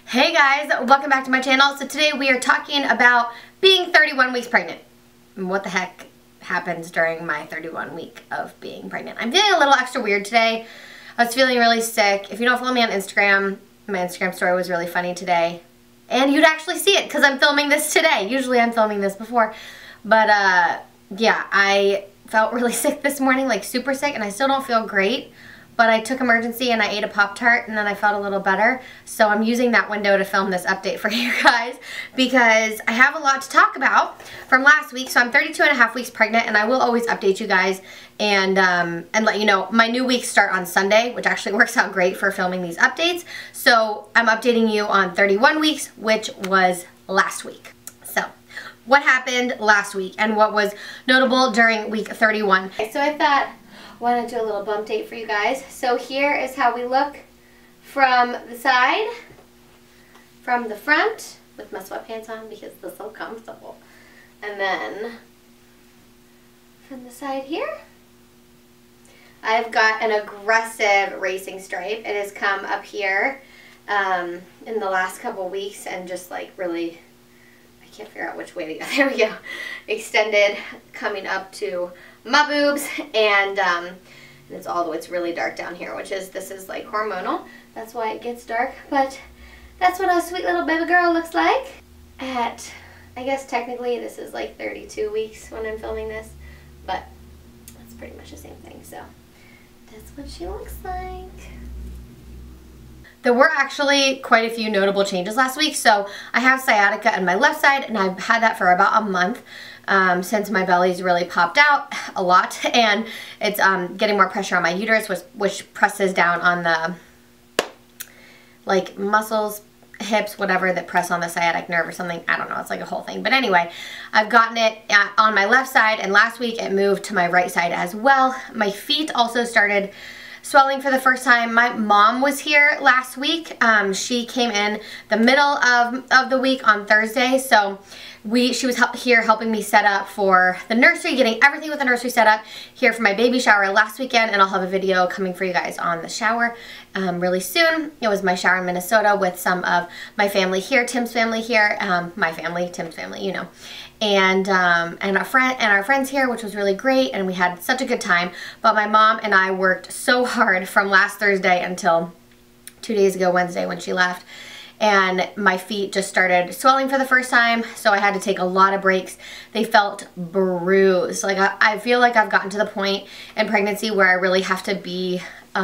Hey guys, welcome back to my channel. So today we are talking about being 31 weeks pregnant and what the heck happens during my 31 week of being pregnant. I'm feeling a little extra weird today. I was feeling really sick. If you don't follow me on Instagram, my Instagram story was really funny today. And you'd actually see it because I'm filming this today. Usually I'm filming this before. But yeah, I felt really sick this morning, like super sick, and I still don't feel great. But I took Emergency and I ate a Pop-Tart and then I felt a little better. So I'm using that window to film this update for you guys because I have a lot to talk about from last week. So I'm 32 and a half weeks pregnant, and I will always update you guys and let you know. My new weeks start on Sunday, which actually works out great for filming these updates. So I'm updating you on 31 weeks, which was last week. So what happened last week and what was notable during week 31. So I thought, why not do a little bump date for you guys? So here is how we look from the side, from the front, with my sweatpants on because they're so comfortable. And then from the side here, I've got an aggressive racing stripe. It has come up here in the last couple weeks and just like really, I can't figure out which way to go. There we go. Extended, coming up to my boobs, and it's really dark down here, which is, this is like hormonal. That's why it gets dark, but that's what a sweet little baby girl looks like at, I guess technically this is like 32 weeks when I'm filming this, but it's pretty much the same thing. So that's what she looks like. There were actually quite a few notable changes last week. So I have sciatica on my left side, and I've had that for about a month since my belly's really popped out a lot, and it's getting more pressure on my uterus, which presses down on the like muscles, hips, whatever, that press on the sciatic nerve or something. I don't know. It's like a whole thing. But anyway, I've gotten it on my left side, and last week it moved to my right side as well. My feet also started swelling for the first time. My mom was here last week. She came in the middle of the week on Thursday, so she was here helping me set up for the nursery, getting everything with the nursery set up here for my baby shower last weekend, and I'll have a video coming for you guys on the shower really soon. It was my shower in Minnesota with some of my family here, Tim's family here, my family, Tim's family, you know, and our friends here, which was really great, and we had such a good time. But my mom and I worked so hard from last Thursday until 2 days ago, Wednesday, when she left. And my feet just started swelling for the first time, so I had to take a lot of breaks. They felt bruised. Like I feel like I've gotten to the point in pregnancy where I really have to be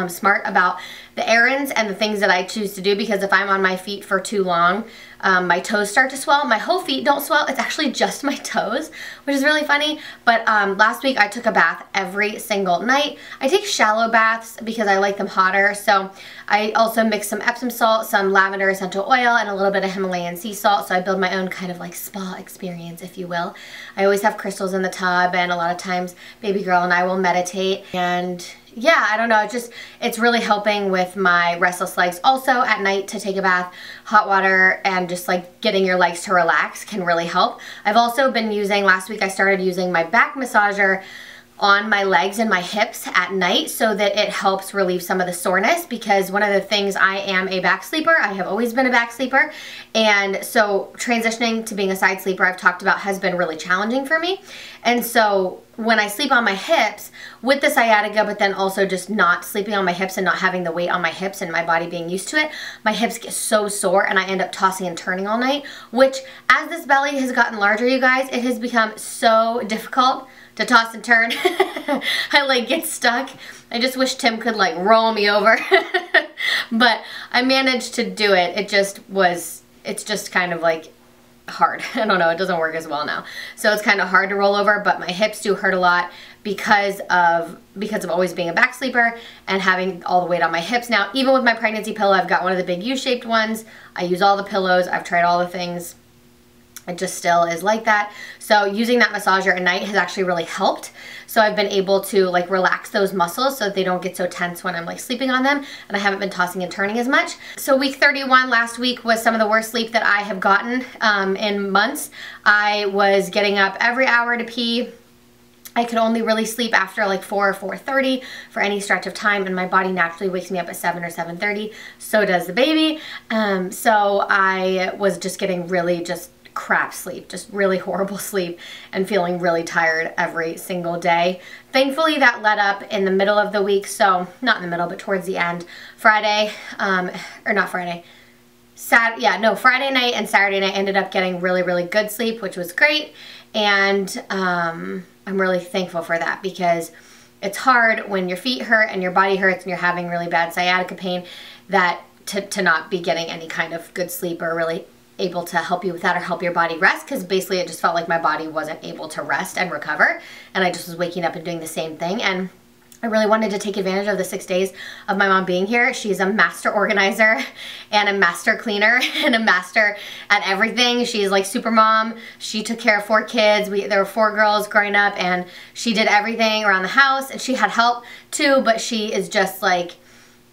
smart about the errands and the things that I choose to do, because if I'm on my feet for too long, my toes start to swell. My whole feet don't swell. It's actually just my toes, which is really funny. But last week I took a bath every single night. I take shallow baths because I like them hotter. So I also mix some Epsom salt, some lavender essential oil, and a little bit of Himalayan sea salt. So I build my own kind of like spa experience, if you will. I always have crystals in the tub, and a lot of times baby girl and I will meditate. And yeah, I don't know, it's really helping with my restless legs. Also at night, to take a bath, hot water, and just like getting your legs to relax can really help. I've also been using, last week I started using my back massager on my legs and my hips at night so that it helps relieve some of the soreness, because one of the things, I am a back sleeper. I have always been a back sleeper, and so transitioning to being a side sleeper, I've talked about, has been really challenging for me. And so when I sleep on my hips with the sciatica, but then also just not sleeping on my hips and not having the weight on my hips and my body being used to it, my hips get so sore and I end up tossing and turning all night, which as this belly has gotten larger, you guys, it has become so difficult to toss and turn. I like get stuck. I just wish Tim could like roll me over. But I managed to do it. It's just kind of like hard. I don't know, it doesn't work as well now. So it's kind of hard to roll over, but my hips do hurt a lot because of always being a back sleeper and having all the weight on my hips. Now, even with my pregnancy pillow, I've got one of the big U-shaped ones. I use all the pillows. I've tried all the things. It just still is like that. So using that massager at night has actually really helped. So I've been able to like relax those muscles so that they don't get so tense when I'm like sleeping on them, and I haven't been tossing and turning as much. So week 31 last week was some of the worst sleep that I have gotten in months. I was getting up every hour to pee. I could only really sleep after like 4 or 4:30 for any stretch of time, and my body naturally wakes me up at 7 or 7:30. So does the baby. So I was just getting really just crap sleep, just really horrible sleep, and feeling really tired every single day. Thankfully that let up in the middle of the week, so not in the middle but towards the end. Friday, or not Friday, Friday night and Saturday night ended up getting really good sleep, which was great. And I'm really thankful for that, because it's hard when your feet hurt and your body hurts and you're having really bad sciatica pain, that to not be getting any kind of good sleep or really able to help you with that or help your body rest, because basically it just felt like my body wasn't able to rest and recover, and I just was waking up and doing the same thing. And I really wanted to take advantage of the 6 days of my mom being here. She's a master organizer and a master cleaner and a master at everything. She's like super mom. She took care of 4 kids. There were 4 girls growing up, and she did everything around the house, and she had help too, but she is just like,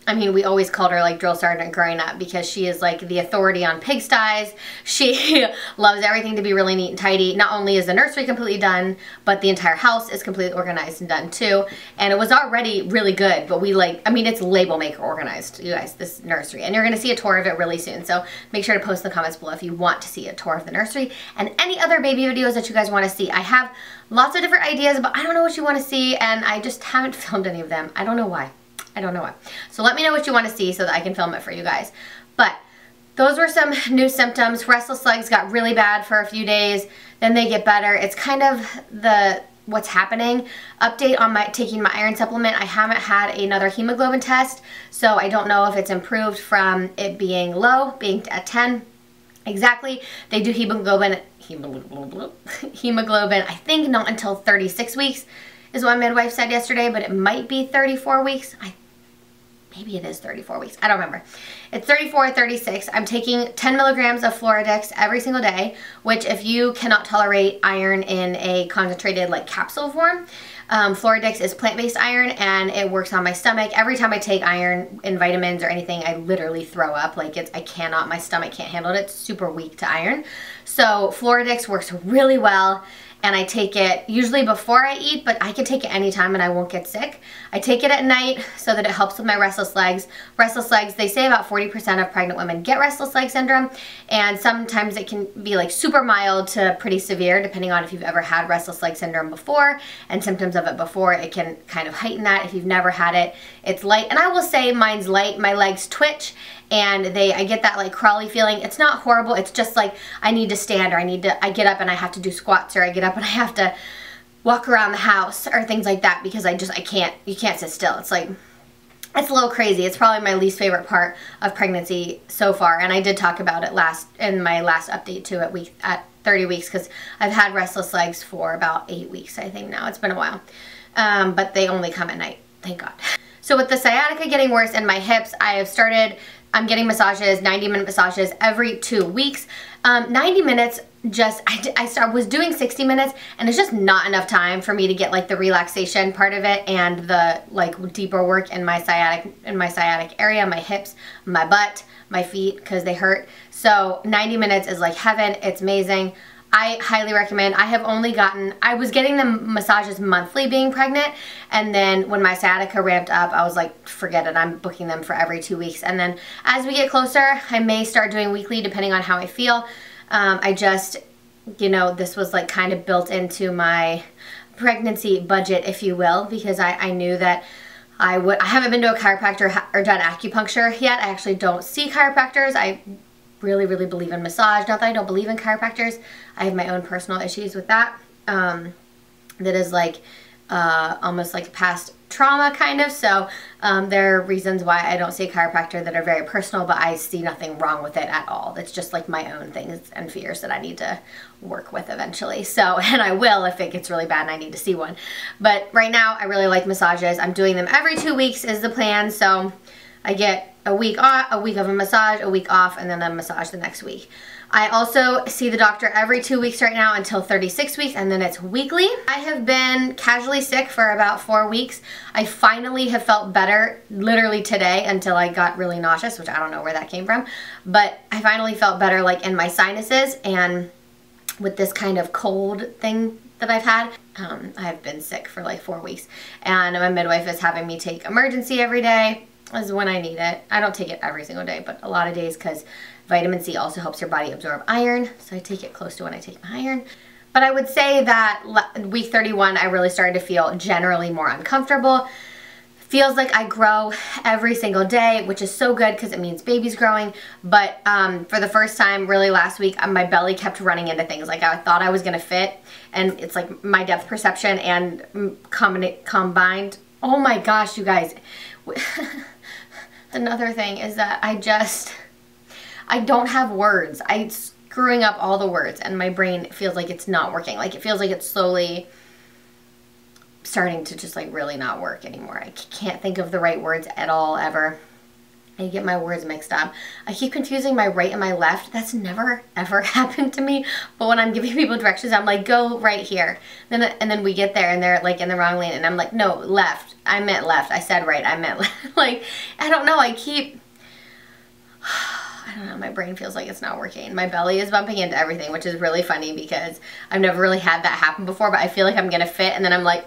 I mean, we always called her like drill sergeant growing up, because she is like the authority on pigsties. She loves everything to be really neat and tidy. Not only is the nursery completely done, but the entire house is completely organized and done too. And it was already really good, but we like, I mean, it's label maker organized, you guys, this nursery. And you're gonna see a tour of it really soon. So make sure to post in the comments below if you want to see a tour of the nursery and any other baby videos that you guys wanna see. I have lots of different ideas, but I don't know what you wanna see, and I just haven't filmed any of them. I don't know why. I don't know what. So let me know what you want to see so that I can film it for you guys. But those were some new symptoms. Restless legs got really bad for a few days. Then they get better. It's kind of the what's happening. Update on taking my iron supplement. I haven't had another hemoglobin test, so I don't know if it's improved from it being low, being at 10. Exactly. They do hemoglobin, I think not until 36 weeks is what my midwife said yesterday, but it might be 34 weeks. Maybe it is 34 weeks. I don't remember. It's 34 or 36. I'm taking 10 milligrams of Floradix every single day, which if you cannot tolerate iron in a concentrated like capsule form, Floradix is plant-based iron, and it works on my stomach. Every time I take iron in vitamins or anything, I literally throw up. Like I cannot, my stomach can't handle it. It's super weak to iron. So Floradix works really well. And I take it usually before I eat, but I can take it anytime and I won't get sick. I take it at night so that it helps with my restless legs. Restless legs, they say about 40% of pregnant women get restless leg syndrome, and sometimes it can be like super mild to pretty severe depending on if you've ever had restless leg syndrome before and symptoms of it before. It can kind of heighten that. If you've never had it, it's light. And I will say mine's light. My legs twitch, and I get that like crawly feeling. It's not horrible. It's just like I need to stand, or I get up and I have to do squats, or I get up and I have to walk around the house or things like that, because you can't sit still. It's like, it's a little crazy. It's probably my least favorite part of pregnancy so far. And I did talk about it in my last update too at 30 weeks, because I've had restless legs for about 8 weeks, I think now. It's been a while. But they only come at night, thank God. So with the sciatica getting worse in my hips, I'm getting massages, 90-minute massages every 2 weeks. 90 minutes, I was doing 60 minutes, and it's just not enough time for me to get like the relaxation part of it and the like deeper work in my sciatic area, my hips, my butt, my feet, because they hurt. So 90 minutes is like heaven. It's amazing. I highly recommend. I was getting the massages monthly being pregnant, and then when my sciatica ramped up, I was like, forget it, I'm booking them for every 2 weeks. And then as we get closer, I may start doing weekly depending on how I feel. I just, this was like kind of built into my pregnancy budget, if you will, because I knew that I haven't been to a chiropractor or done acupuncture yet. I actually don't see chiropractors. I really believe in massage. Not that I don't believe in chiropractors. I have my own personal issues with that. That is like almost like past trauma kind of. So there are reasons why I don't see a chiropractor that are very personal, but I see nothing wrong with it at all. It's just like my own things and fears that I need to work with eventually. So, and I will if it gets really bad and I need to see one. But right now I really like massages. I'm doing them every 2 weeks is the plan. So I get a week of a massage, a week off, and then a massage the next week. I also see the doctor every 2 weeks right now until 36 weeks, and then it's weekly. I have been casually sick for about 4 weeks. I finally have felt better literally today until I got really nauseous, which I don't know where that came from. But I finally felt better like in my sinuses, and with this kind of cold thing that I've had. I've been sick for like 4 weeks, and my midwife is having me take emergency every day. This is when I need it. I don't take it every single day, but a lot of days, because vitamin C also helps your body absorb iron, so I take it close to when I take my iron. But I would say that week 31, I really started to feel generally more uncomfortable. Feels like I grow every single day, which is so good because it means baby's growing. But for the first time really last week, my belly kept running into things. Like I thought I was gonna fit, and it's like my depth perception and combined. Oh my gosh, you guys. Another thing is that I don't have words. I'm screwing up all the words, and my brain feels like it's not working. Like it feels like it's slowly starting to just like really not work anymore. I can't think of the right words at all ever. I get my words mixed up. I keep confusing my right and my left. That's never ever happened to me. But when I'm giving people directions, I'm like, go right here. And then we get there and they're like in the wrong lane, and I'm like, no, left. I meant left. I said right. I meant left. Like, I don't know. I don't know, my brain feels like it's not working. My belly is bumping into everything, which is really funny because I've never really had that happen before, but I feel like I'm gonna fit, and then I'm like,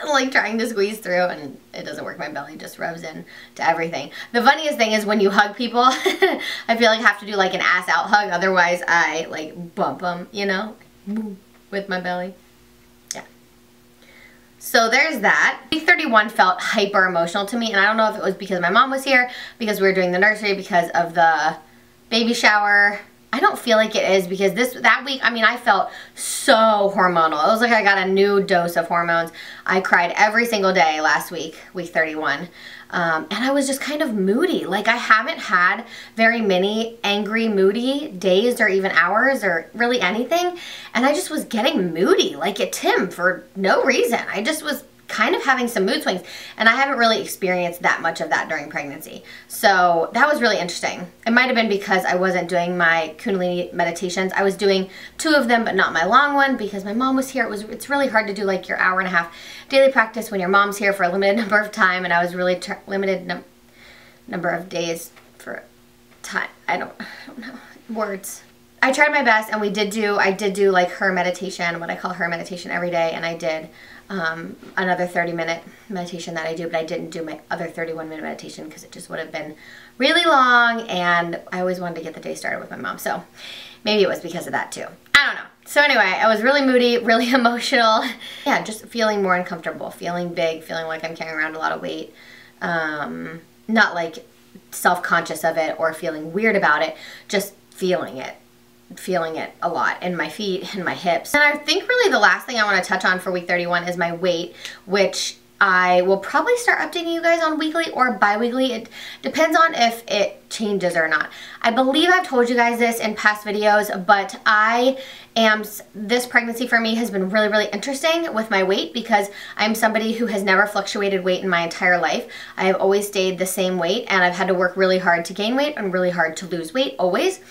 like trying to squeeze through, and it doesn't work. My belly just rubs in to everything. The funniest thing is when you hug people, I feel like I have to do like an ass out hug, otherwise I like bump them, you know, with my belly. Yeah. So there's that. Week 31 felt hyper emotional to me, and I don't know if it was because my mom was here, because we were doing the nursery, because of the baby shower. I don't feel like it is, because that week, I mean, I felt so hormonal. It was like I got a new dose of hormones. I cried every single day last week, week 31. And I was just kind of moody. Like I haven't had very many angry, moody days or even hours or really anything. And I just was getting moody, like at Tim, for no reason. I just was kind of having some mood swings, and I haven't really experienced that much of that during pregnancy. So that was really interesting. It might have been because I wasn't doing my Kundalini meditations. I was doing 2 of them, but not my long one, because my mom was here. It's really hard to do like your hour-and-a-half daily practice when your mom's here for a limited number of time, and I was really limited number of days for time. I don't know words. I tried my best, and I did do like her meditation, what I call her meditation, every day, and I did another 30-minute meditation that I do, but I didn't do my other 31-minute meditation because it just would have been really long, and I always wanted to get the day started with my mom, so maybe it was because of that too. I don't know. So anyway, I was really moody, really emotional. Yeah, just feeling more uncomfortable, feeling big, feeling like I'm carrying around a lot of weight. Not like self-conscious of it or feeling weird about it, just feeling it a lot in my feet and my hips. And I think really the last thing I want to touch on for week 31 is my weight, which I will probably start updating you guys on weekly or bi-weekly. It depends on if it changes or not. I believe I've told you guys this in past videos, but this pregnancy for me has been really, really interesting with my weight, because I'm somebody who has never fluctuated weight in my entire life. I have always stayed the same weight, and I've had to work really hard to gain weight and really hard to lose weight, always.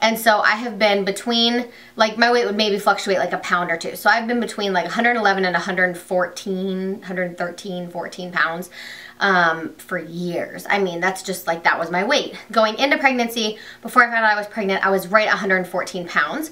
And so I have been between, like my weight would maybe fluctuate like a pound or 2. So I've been between like 111 and 113, 14 pounds for years. I mean, that's just like, that was my weight. Going into pregnancy, before I found out I was pregnant, I was right at 114 pounds.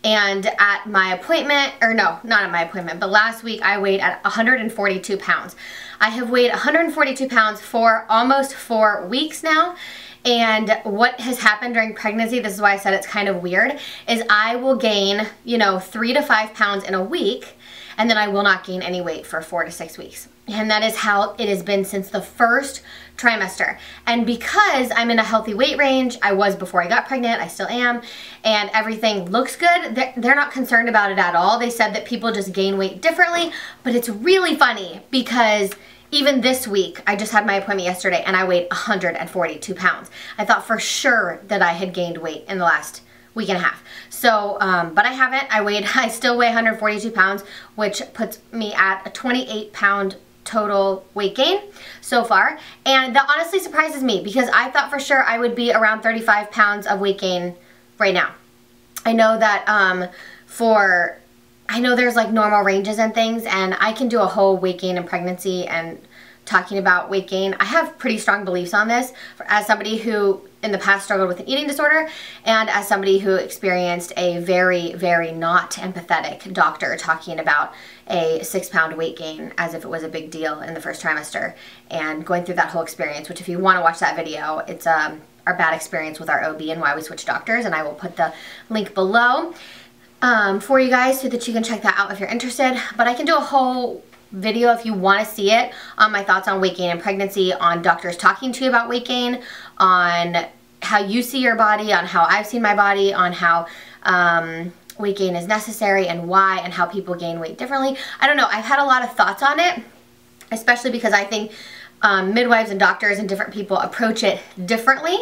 And at my appointment, or no, not at my appointment, but last week I weighed at 142 pounds. I have weighed 142 pounds for almost 4 weeks now. And what has happened during pregnancy, this is why I said it's kind of weird, is I will gain, 3 to 5 pounds in a week, and then I will not gain any weight for 4 to 6 weeks. And that is how it has been since the first trimester. And because I'm in a healthy weight range, I was before I got pregnant, I still am, and everything looks good, they're not concerned about it at all. They said that people just gain weight differently, but it's really funny because even this week, I just had my appointment yesterday and I weighed 142 pounds. I thought for sure that I had gained weight in the last week and a half. So, but I haven't. I still weigh 142 pounds, which puts me at a 28-pound total weight gain so far. And that honestly surprises me, because I thought for sure I would be around 35 pounds of weight gain right now. I know that I know there's like normal ranges and things, and I can do a whole weight gain in pregnancy and talking about weight gain. I have pretty strong beliefs on this as somebody who in the past struggled with an eating disorder and as somebody who experienced a very, very not empathetic doctor talking about a 6-pound weight gain as if it was a big deal in the first trimester, and going through that whole experience, which if you want to watch that video, it's our bad experience with our OB and why we switched doctors, and I will put the link below for you guys so that you can check that out if you're interested. But I can do a whole video if you want to see it on my thoughts on weight gain and pregnancy, on doctors talking to you about weight gain, on how you see your body, on how I've seen my body, on how weight gain is necessary and why, and how people gain weight differently. I don't know, I've had a lot of thoughts on it, especially because I think midwives and doctors and different people approach it differently,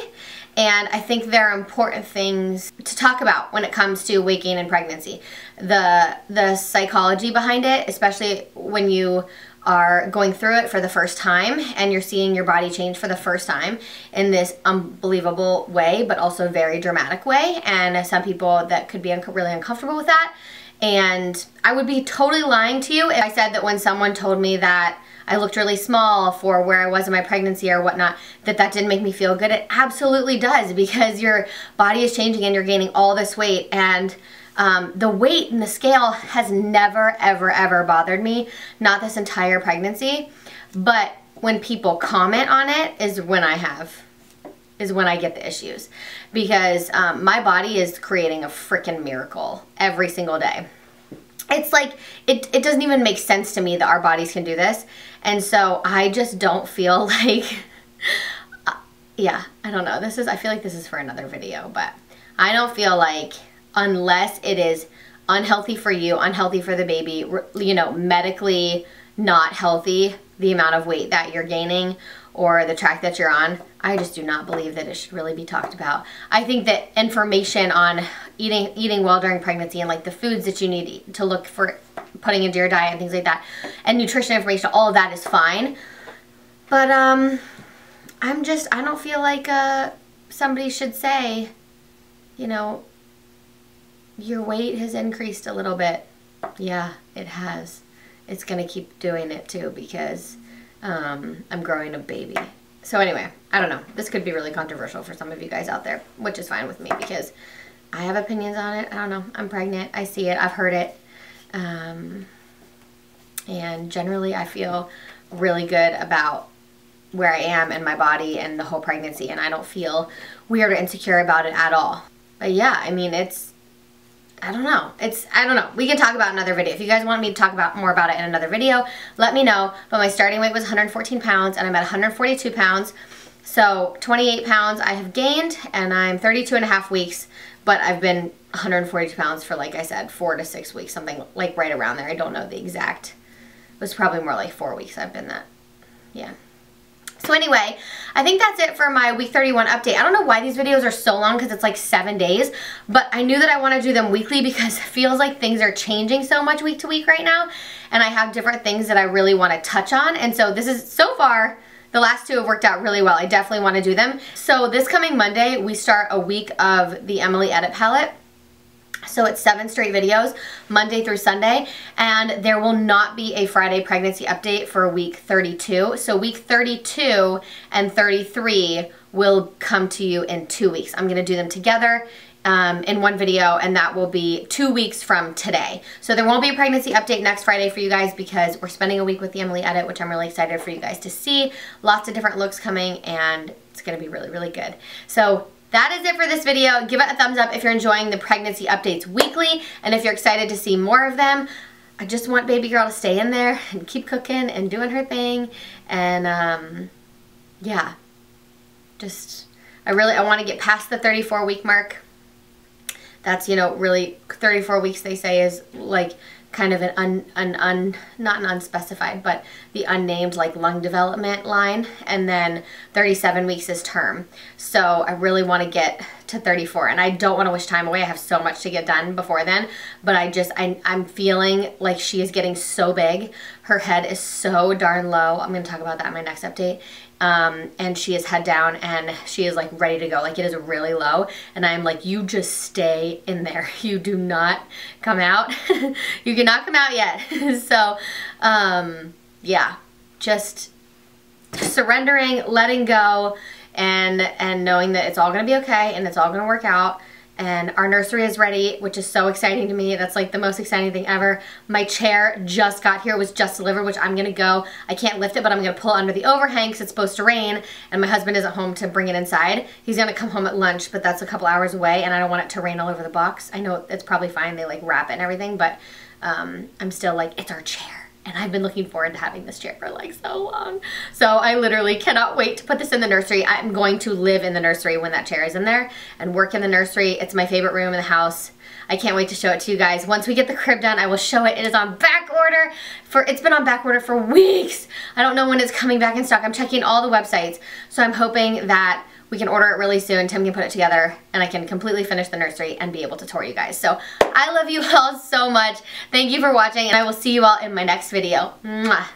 and I think there are important things to talk about when it comes to weight gain and pregnancy. The psychology behind it, especially when you are going through it for the first time and you're seeing your body change for the first time in this unbelievable way, but also very dramatic way, and some people that could be really uncomfortable with that. And I would be totally lying to you if I said that when someone told me that I looked really small for where I was in my pregnancy or whatnot, that didn't make me feel good. It absolutely does, because your body is changing and you're gaining all this weight, and the weight in the scale has never, ever, ever bothered me, not this entire pregnancy, but when people comment on it is when I get the issues, because my body is creating a freaking miracle every single day. It's like, it doesn't even make sense to me that our bodies can do this, and so I just don't feel like, yeah, I don't know, I feel like this is for another video, but I don't feel like, unless it is unhealthy for you, unhealthy for the baby, you know, medically not healthy, the amount of weight that you're gaining or the track that you're on, I just do not believe that it should really be talked about. I think that information on eating well during pregnancy and like the foods that you need to look for putting into your diet and things like that, and nutrition information, all of that is fine. But I don't feel like somebody should say, you know, your weight has increased a little bit. Yeah, it has. It's gonna keep doing it too, because I'm growing a baby. So anyway, I don't know. This could be really controversial for some of you guys out there, which is fine with me because I have opinions on it. I don't know. I'm pregnant. I see it. I've heard it. And generally I feel really good about where I am in my body and the whole pregnancy, and I don't feel weird or insecure about it at all. But yeah, I mean, I don't know. We can talk about another video. If you guys want me to talk more about it in another video, let me know. But my starting weight was 114 pounds and I'm at 142 pounds. So 28 pounds I have gained, and I'm 32 and a half weeks, but I've been 142 pounds for, like I said, 4 to 6 weeks, something like right around there. I don't know the exact. It was probably more like 4 weeks I've been that. Yeah. So anyway, I think that's it for my week 31 update. I don't know why these videos are so long, because it's like 7 days, but I knew that I want to do them weekly because it feels like things are changing so much week to week right now, and I have different things that I really want to touch on. And so this is, so far, the last 2 have worked out really well. I definitely want to do them. So this coming Monday, we start a week of the Emily Edit Palette. So it's 7 straight videos, Monday through Sunday, and there will not be a Friday pregnancy update for week 32. So week 32 and 33 will come to you in 2 weeks. I'm going to do them together in one video, and that will be 2 weeks from today. So there won't be a pregnancy update next Friday for you guys because we're spending a week with the Emily Edit, which I'm really excited for you guys to see. Lots of different looks coming, and it's going to be really, really good. So that is it for this video. Give it a thumbs up if you're enjoying the pregnancy updates weekly, and if you're excited to see more of them. I just want baby girl to stay in there and keep cooking and doing her thing, and yeah, I want to get past the 34-week mark. That's, you know, really 34 weeks they say is like kind of not an unspecified, but the unnamed like lung development line, and then 37 weeks is term. So I really want to get to 34, and I don't want to wish time away. I have so much to get done before then, but I'm feeling like she is getting so big. Her head is so darn low. I'm going to talk about that in my next update. And she is head down, and she is like ready to go. Like, it is really low, and I'm like, you just stay in there. You do not come out. You cannot come out yet. So, yeah, just surrendering, letting go, and knowing that it's all gonna be okay and it's all gonna work out. And our nursery is ready, which is so exciting to me. That's like the most exciting thing ever. My chair just got here. It was just delivered, which I'm gonna go. I can't lift it, but I'm gonna pull under the overhang because it's supposed to rain, and my husband isn't home to bring it inside. He's gonna come home at lunch, but that's a couple hours away, and I don't want it to rain all over the box. I know it's probably fine. They like wrap it and everything, but I'm still like, it's our chair. And I've been looking forward to having this chair for like so long. So I literally cannot wait to put this in the nursery. I'm going to live in the nursery when that chair is in there and work in the nursery. It's my favorite room in the house. I can't wait to show it to you guys. Once we get the crib done, I will show it. It is on back order. It's been on back order for weeks. I don't know when it's coming back in stock. I'm checking all the websites. So I'm hoping that we can order it really soon. Tim can put it together and I can completely finish the nursery and be able to tour you guys. So I love you all so much. Thank you for watching, and I will see you all in my next video. Mwah.